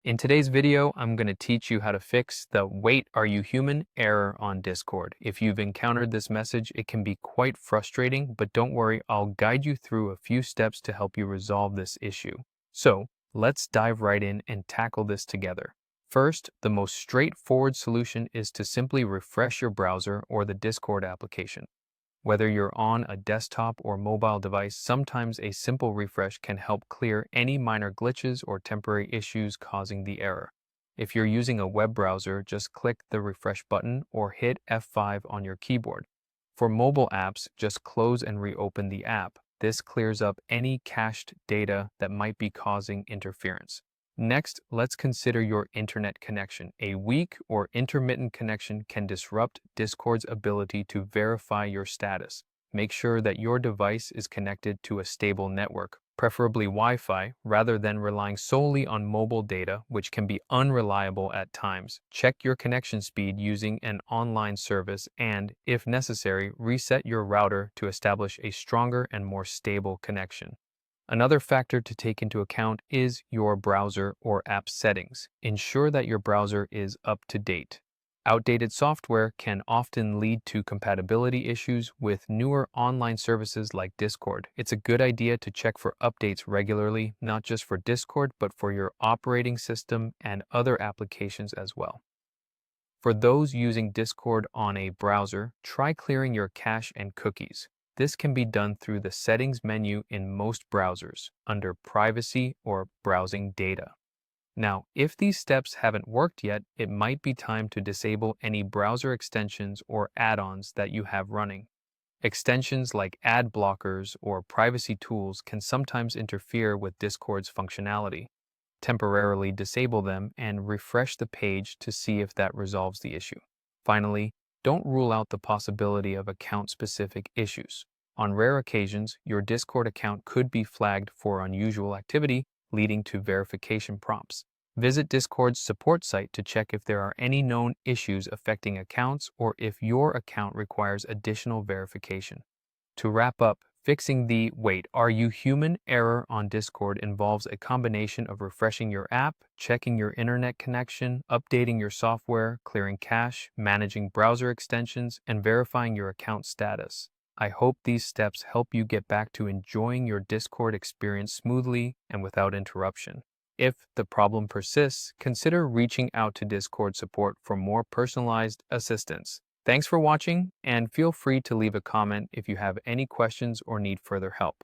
In today's video, I'm going to teach you how to fix the "Wait, are you human?" error on Discord. If you've encountered this message, it can be quite frustrating, but don't worry, I'll guide you through a few steps to help you resolve this issue. So, let's dive right in and tackle this together. First, the most straightforward solution is to simply refresh your browser or the Discord application. Whether you're on a desktop or mobile device, sometimes a simple refresh can help clear any minor glitches or temporary issues causing the error. If you're using a web browser, just click the refresh button or hit F5 on your keyboard. For mobile apps, just close and reopen the app. This clears up any cached data that might be causing interference. Next, let's consider your internet connection. A weak or intermittent connection can disrupt Discord's ability to verify your status. Make sure that your device is connected to a stable network, preferably Wi-Fi, rather than relying solely on mobile data, which can be unreliable at times. Check your connection speed using an online service and, if necessary, reset your router to establish a stronger and more stable connection. Another factor to take into account is your browser or app settings. Ensure that your browser is up to date. Outdated software can often lead to compatibility issues with newer online services like Discord. It's a good idea to check for updates regularly, not just for Discord, but for your operating system and other applications as well. For those using Discord on a browser, try clearing your cache and cookies. This can be done through the Settings menu in most browsers, under Privacy or Browsing Data. Now, if these steps haven't worked yet, it might be time to disable any browser extensions or add-ons that you have running. Extensions like ad blockers or privacy tools can sometimes interfere with Discord's functionality. Temporarily disable them and refresh the page to see if that resolves the issue. Finally, don't rule out the possibility of account-specific issues. On rare occasions, your Discord account could be flagged for unusual activity, leading to verification prompts. Visit Discord's support site to check if there are any known issues affecting accounts or if your account requires additional verification. To wrap up, fixing the "Wait, are you human?" error on Discord involves a combination of refreshing your app, checking your internet connection, updating your software, clearing cache, managing browser extensions, and verifying your account status. I hope these steps help you get back to enjoying your Discord experience smoothly and without interruption. If the problem persists, consider reaching out to Discord support for more personalized assistance. Thanks for watching, and feel free to leave a comment if you have any questions or need further help.